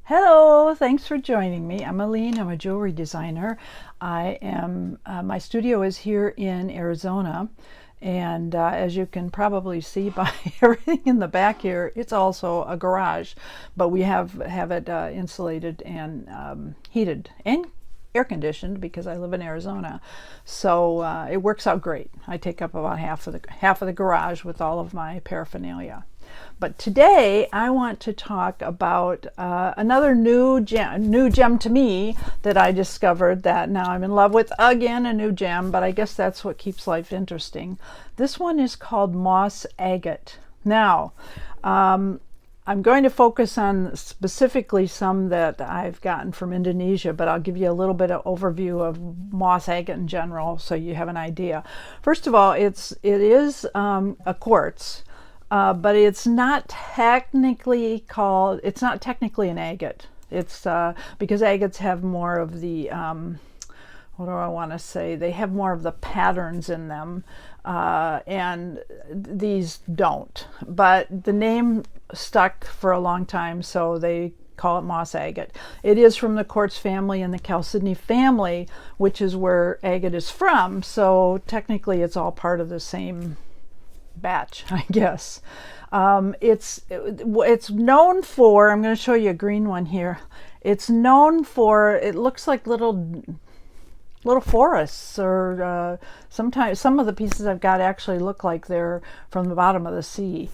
Hello, thanks for joining me. I'm Alene. I'm a jewelry designer. My studio is here in Arizona, and as you can probably see by everything in the back here, it's also a garage, but we have it insulated and heated and air conditioned because I live in Arizona. So it works out great. I take up about half of the garage with all of my paraphernalia. But today I want to talk about another new gem to me that I discovered that now I'm in love with. Again, a new gem, but I guess that's what keeps life interesting. This one is called moss agate. Now, I'm going to focus on specifically some that I've gotten from Indonesia, but I'll give you a little bit of overview of moss agate in general so you have an idea. First of all, it is a quartz. But it's not technically an agate. It's because agates have more of the, what do I want to say? They have more of the patterns in them, and these don't. But the name stuck for a long time, so they call it moss agate. It is from the quartz family and the chalcedony family, which is where agate is from. So technically it's all part of the same batch, I guess. It's known for, I'm going to show you a green one here. It's known for, it looks like little forests, or sometimes some of the pieces I've got actually look like they're from the bottom of the sea,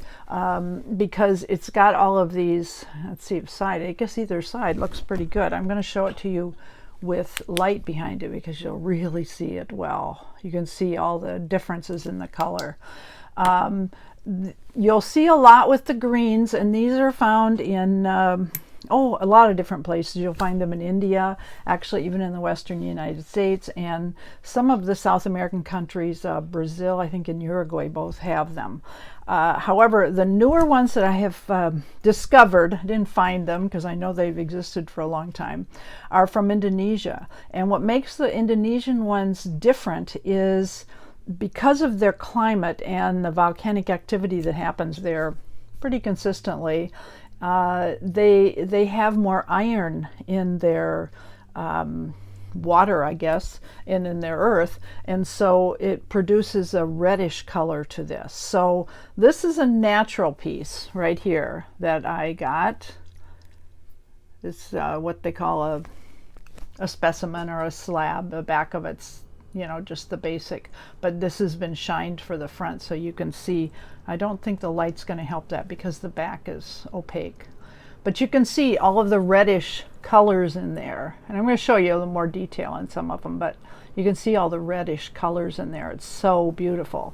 because it's got all of these. Let's see, I guess either side looks pretty good. I'm going to show it to you with light behind it because you'll really see it well. You can see all the differences in the color. You'll see a lot with the greens, and these are found in a lot of different places. You'll find them in India, actually even in the western United States, and some of the South American countries, Brazil, I think, and Uruguay both have them. However, the newer ones that I have discovered, I didn't find them because I know they've existed for a long time, are from Indonesia. And what makes the Indonesian ones different is because of their climate and the volcanic activity that happens there pretty consistently. They have more iron in their water, I guess, and in their earth, and so it produces a reddish color to this. So this is a natural piece right here that I got. It's what they call a specimen or a slab. The back of it's just the basic, but this has been shined for the front so you can see. I don't think the light's going to help that because the back is opaque, but you can see all of the reddish colors in there, and I'm going to show you a little more detail on some of them, but you can see all the reddish colors in there. It's so beautiful.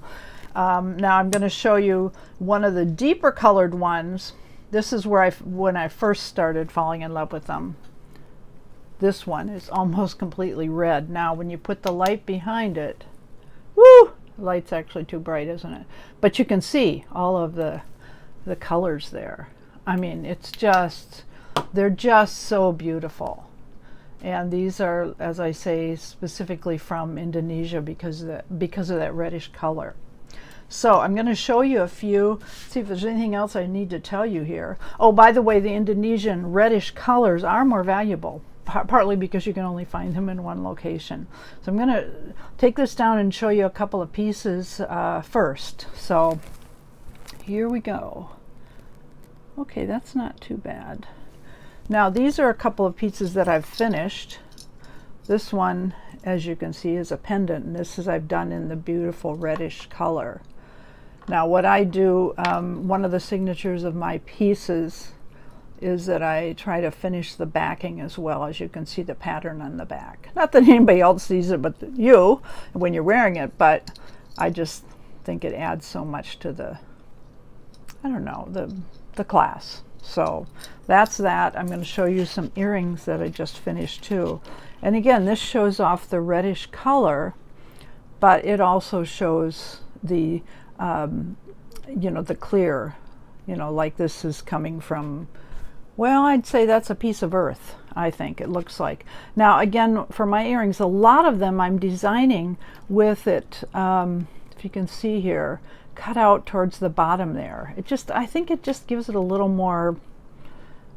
Now I'm going to show you one of the deeper colored ones. This is where when I first started falling in love with them. This one is almost completely red. Now when you put the light behind it, woo, the light's actually too bright, isn't it? But you can see all of the colors there. I mean, they're just so beautiful. And these are, as I say, specifically from Indonesia because of that reddish color. So I'm going to show you a few, see if there's anything else I need to tell you here. Oh, by the way, the Indonesian reddish colors are more valuable, partly because you can only find them in one location. So I'm going to take this down and show you a couple of pieces first. So here we go. Okay, that's not too bad. Now these are a couple of pieces that I've finished. This one, as you can see, is a pendant, and this is I've done in the beautiful reddish color. Now what I do, one of the signatures of my pieces is that I try to finish the backing as well. As you can see the pattern on the back. Not that anybody else sees it but you when you're wearing it, but I just think it adds so much to the class. So that's that. I'm going to show you some earrings that I just finished too. And again, this shows off the reddish color, but it also shows the the clear, like this is coming from, well, I'd say that's a piece of earth, I think it looks like. Now again, for my earrings, a lot of them I'm designing with it, if you can see here, cut out towards the bottom there. I think it just gives it a little more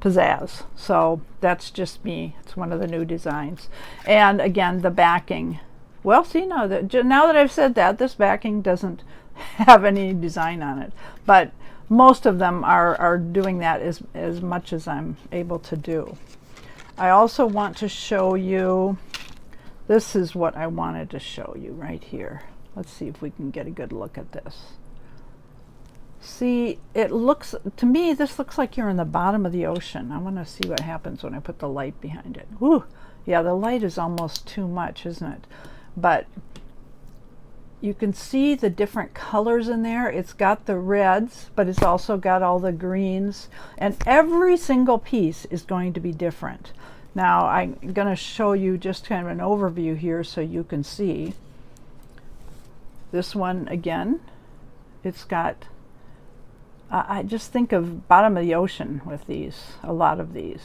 pizzazz. So that's just me. It's one of the new designs. And again, the backing. Well, see, now that I've said that, this backing doesn't have any design on it. But most of them are doing that as much as I'm able to do. I also want to show you, this is what I wanted to show you right here. Let's see if we can get a good look at this. See, it looks, to me, this looks like you're in the bottom of the ocean. I want to see what happens when I put the light behind it. Woo! Yeah, the light is almost too much, isn't it? But you can see the different colors in there. It's got the reds, but it's also got all the greens. And every single piece is going to be different. Now, I'm going to show you just kind of an overview here so you can see. This one, again, it's got, I just think of bottom of the ocean with these, a lot of these.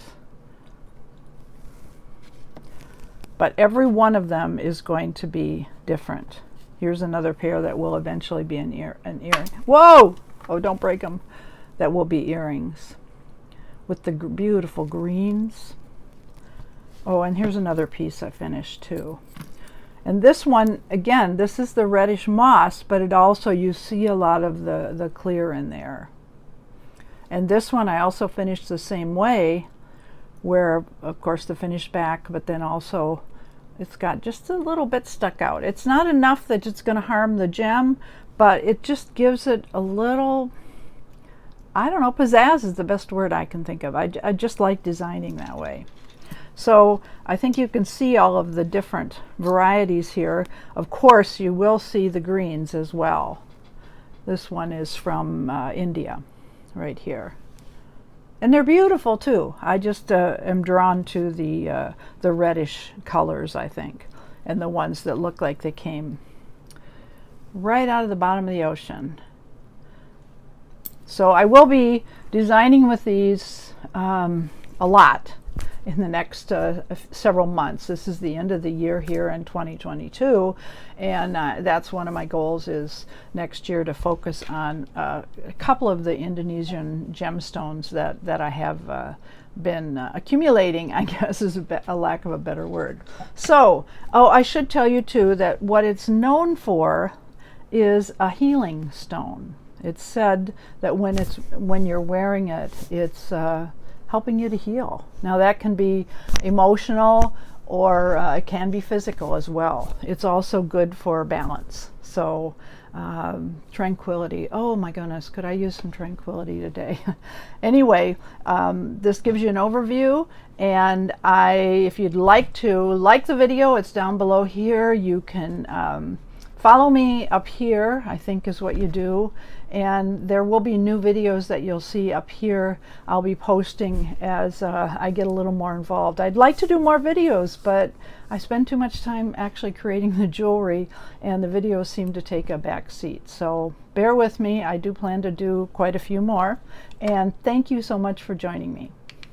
But every one of them is going to be different. Here's another pair that will eventually be an earring. Whoa! Oh, don't break them. That will be earrings with the beautiful greens. Oh, and here's another piece I finished too. And this one, again, this is the reddish moss, but it also, you see a lot of the clear in there. And this one I also finished the same way, where, of course, the finished back, but then also it's got just a little bit stuck out. It's not enough that it's going to harm the gem, but it just gives it a little, I don't know, pizzazz is the best word I can think of. I just like designing that way. So I think you can see all of the different varieties here. Of course, you will see the greens as well. This one is from India, right here. And they're beautiful too. I just am drawn to the reddish colors, I think, and the ones that look like they came right out of the bottom of the ocean. So I will be designing with these a lot in the next several months. This is the end of the year here in 2022, and that's one of my goals, is next year to focus on a couple of the Indonesian gemstones that I have been accumulating, I guess is a lack of a better word. So, oh, I should tell you too that what it's known for is a healing stone. It's said that when you're wearing it, it's helping you to heal. Now that can be emotional, or it can be physical as well. It's also good for balance. So tranquility. Oh my goodness, could I use some tranquility today? Anyway, this gives you an overview, and if you'd like to like the video, it's down below here. You can follow me up here, I think is what you do, and there will be new videos that you'll see up here. I'll be posting as I get a little more involved. I'd like to do more videos, but I spend too much time actually creating the jewelry, and the videos seem to take a back seat. So bear with me. I do plan to do quite a few more, and thank you so much for joining me.